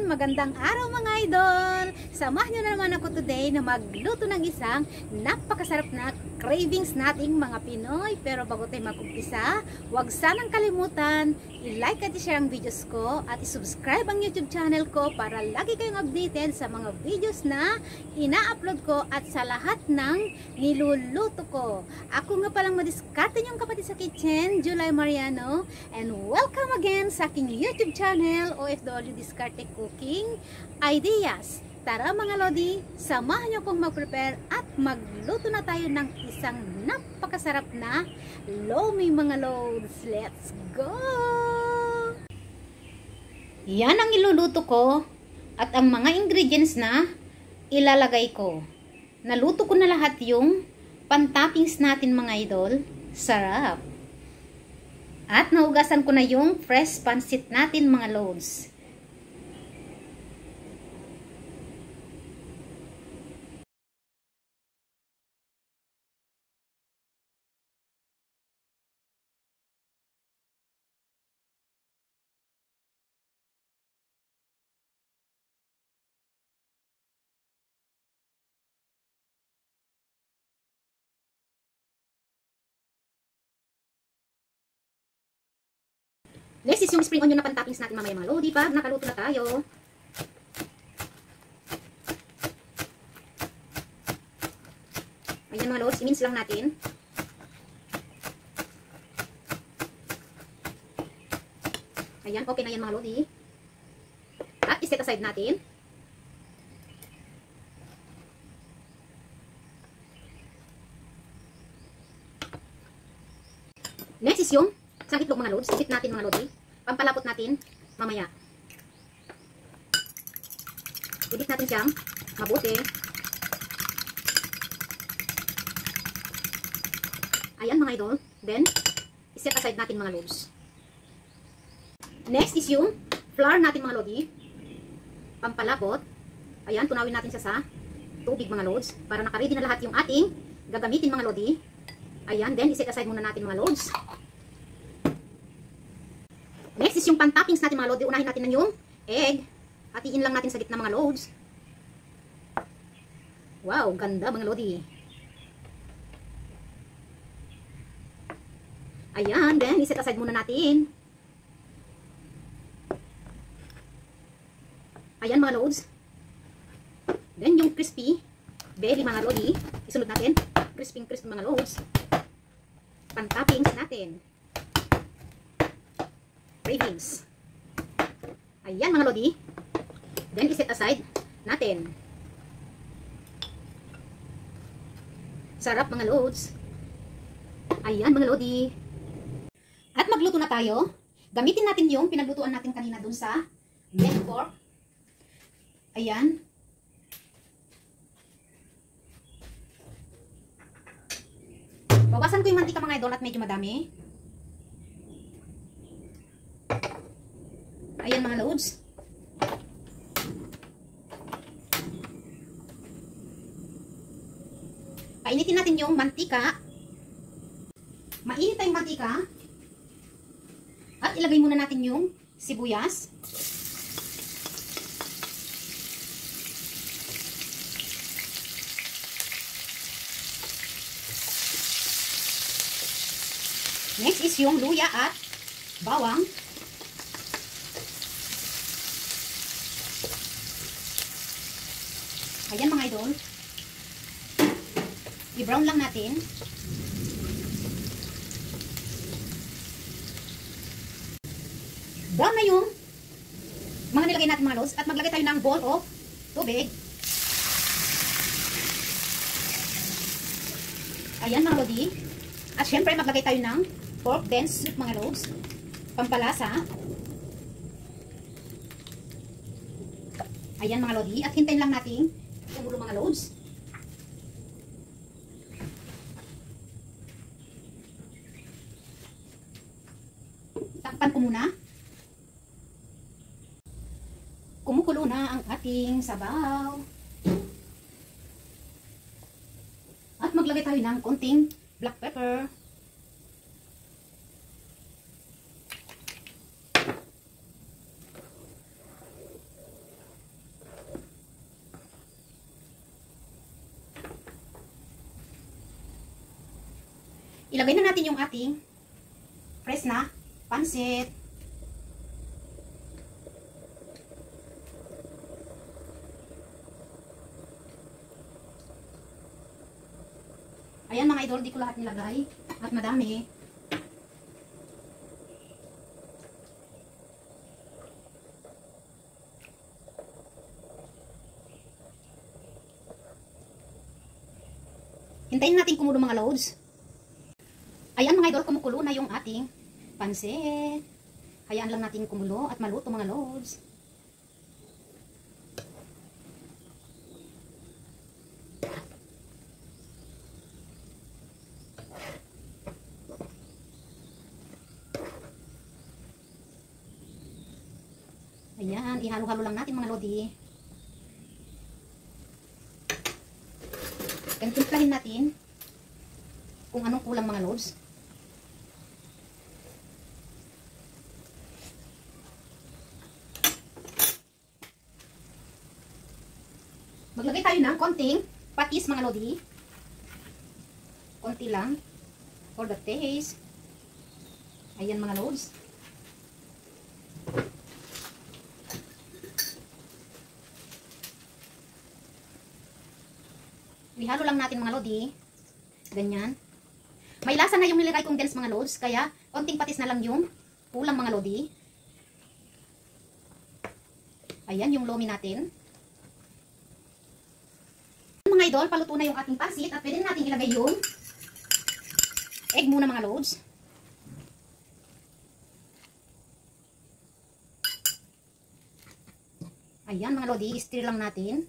magandang araw mga idol! Samahan nyo na naman ako today na magluto ng isang napakasarap na cravings nating mga Pinoy. Pero bago tayo mag-umpisa, huwag sanang kalimutan i-like at i-share ang videos ko at i-subscribe ang YouTube channel ko para lagi kayong updated sa mga videos na ina-upload ko at sa lahat ng niluluto ko. Ako nga palang madiskarte niyong kapatid sa kitchen, July Mariano, and welcome again sa aking YouTube channel, OFW Diskarte Cooking Ideas. Tara mga Lodi, samahan niyo akong mag-prepare at magluto na tayo ng isang napakasarap na lomi mga Lods. Let's go! Yan ang iluluto ko at ang mga ingredients na ilalagay ko. Naluto ko na lahat yung pan-toppings natin mga idol. Sarap! At naugasan ko na yung fresh pansit natin mga Lods. Next is yung spring onion na pan-toppings natin mamaya mga Lodi pag nakaluto na tayo. Ayan mga Lods, i-mince lang natin. Ayan, okay na yan mga Lodi. At i-set aside natin. Next is yung isang itlog mga Lods. Isip natin mga Lodi. Pampalapot natin mamaya. Edit natin siyang mabuti. Ayan mga idol. Then, iset aside natin mga Lods. Next is yung flour natin mga Lodi. Pampalapot. Ayan, tunawin natin siya sa tubig mga Lods. Para nakaready na lahat yung ating gagamitin mga Lodi. Ayan, then iset aside muna natin mga Lods. Next is yung pan-toppings natin mga Lodi. Unahin natin na yung egg. Hatiin lang natin sa gitna mga Lods. Wow, ganda mga Lodi. Ayan, then iset aside muna natin. Ayan mga Lods. Then yung crispy belly mga Lodi. Isunod natin. Crispy mga Lods. Pan-toppings natin. Cravings. Ayan mga Lodi. Then iset aside natin. Sarap mga Lods. Ayan mga Lodi. At magluto na tayo. Gamitin natin yung pinaglutuan natin kanina dun sa red pork. Ayan. Bawasan ko yung mantika mga idol at medyo madami. Ayan mga Lods. Painitin natin yung mantika. Mainit tayong mantika. At ilagay muna natin yung sibuyas. Next is yung luya at bawang. Ayan mga idol. I-brown lang natin. Brown na yung mga nilagay natin mga Lods. At maglagay tayo ng bowl of tubig. Ayan mga Lodi. At syempre maglagay tayo ng pork dense soup mga Lods. Pampalasa. Ayan mga Lodi. At hintayin lang natin kumulo mga Lods. Takpan ko muna. Kumukulo na ang ating sabaw. At maglagay tayo ng konting black pepper. Ilagay na natin yung ating fresh na pansit. Ayan mga idol, di ko lahat nilagay at madami. Hintayin natin kumulo mga loads. Ayan mga idol, kumukulo na yung ating pansit. Hayaan lang natin kumulo at maluto mga loads. Ayan, ihalo-halo lang natin mga lodi. Timplahin natin kung anong kulang mga loads. Maglagay tayo ng konting patis mga lodi. Konti lang for the taste. Ayan mga loads. Ihalo lang natin mga lodi. Ganyan. May lasa na yung nilagay kong dense mga loads. Kaya, konting patis na lang yung kulang mga lodi. Ayan yung lomi natin. Mga idol, paluto na yung ating pansit. At pwede natin ilagay yung egg muna mga loads. Ayan mga lodi, stir lang natin.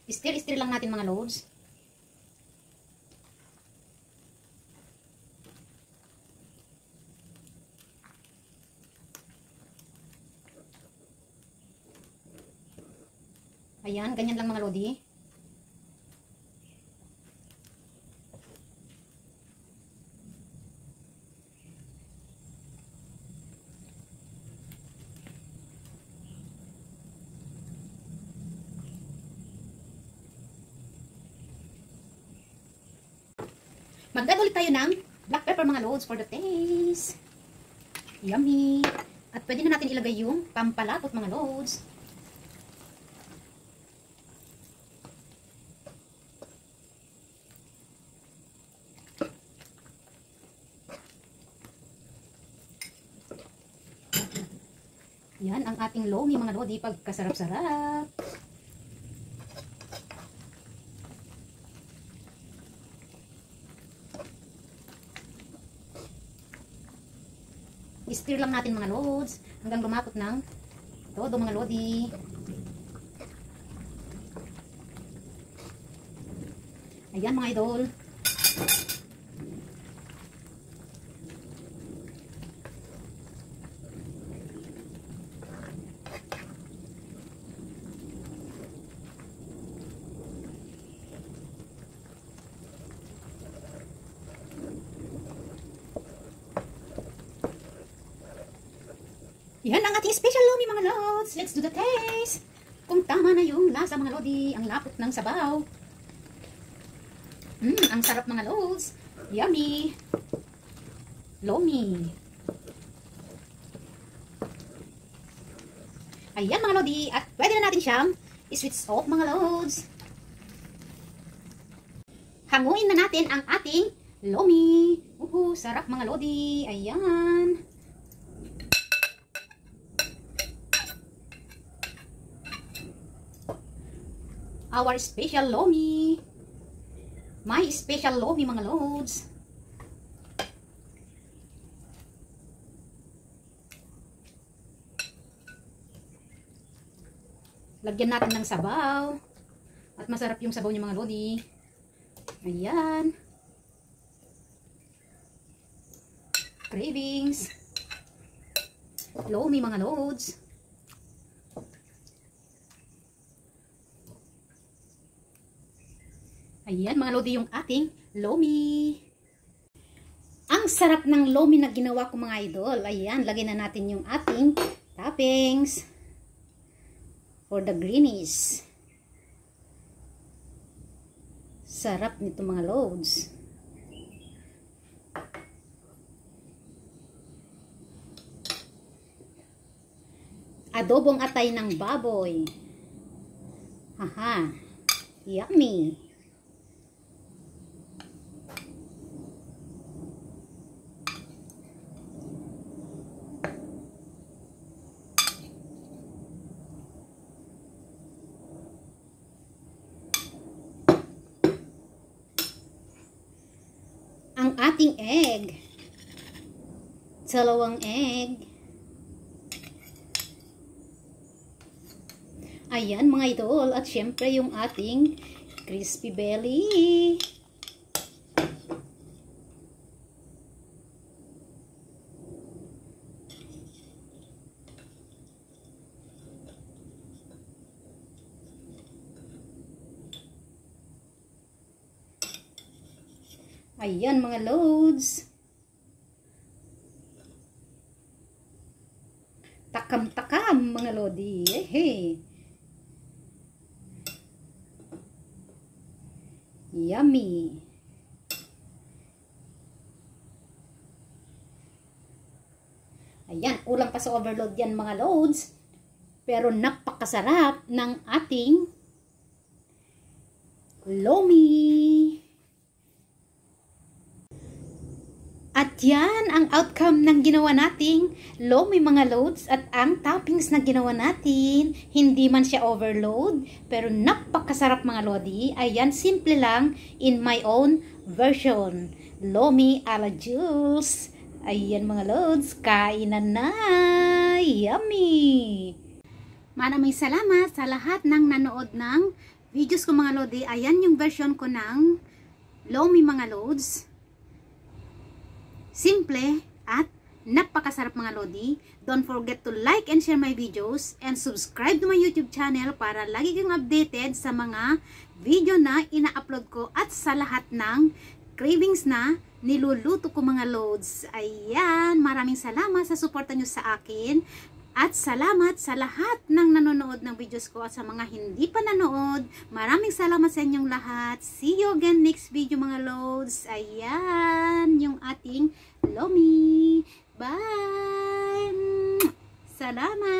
Stir lang natin mga loads. Ayan, ganyan lang mga lodi. Mag-add ulit tayo ng black pepper mga loads for the taste. Yummy! At pwede na natin ilagay yung pampalapot mga loads. Yan ang ating lomi mga lodi, pagkasarap-sarap. I-stir lang natin mga loads hanggang lumapot ng todo mga lodi. Ayan mga idol. Yan ang ating special lomi mga lods. Let's do the taste. Kung tama na yung lasa mga lodi, ang lapot ng sabaw. Ang sarap mga lods. Yummy. Lomi. Ayan mga lodi. At pwede na natin siyang i-switch off mga lods. Hanguin na natin ang ating lomi. Sarap mga lodi. Ayan. Our special lomi. My special lomi mga loads. Lagyan natin ng sabaw. At masarap yung sabaw niya mga lodi. Ayan. Cravings. Lomi mga loads. Ayan mga lodi yung ating lomi. Ang sarap ng lomi na ginawa ko mga idol. Ayan, lagyan na natin yung ating toppings for the greenies. Sarap nito mga loads. Adobong atay ng baboy. Haha. Yummy. Ang ating egg. Dalawang egg. Ayan mga idol. At syempre yung ating crispy belly. Ayan mga loads. Takam-takam mga lodi. Hey. Yummy. Ayan, kulang pa sa overload yan mga loads. Pero napakasarap ng ating lomi. At yan ang outcome ng ginawa nating lomi mga loads at ang toppings na ginawa natin. Hindi man siya overload pero napakasarap mga lodi. Ayan, simple lang in my own version. Lomi a la Jules. Ayan mga loads, kainan na. Yummy! Maraming salamat sa lahat ng nanood ng videos ko mga lodi. Ayan yung version ko ng lomi mga loads. Simple at napakasarap mga lodi. Don't forget to like and share my videos and subscribe to my YouTube channel para lagi kang updated sa mga video na ina-upload ko at sa lahat ng cravings na niluluto ko mga loads. Ayan, maraming salamat sa suporta nyo sa akin. At salamat sa lahat ng nanonood ng videos ko at sa mga hindi pa nanood. Maraming salamat sa inyong lahat. See you again next video mga loads. Ayan, yung ating lomi. Bye! Salamat!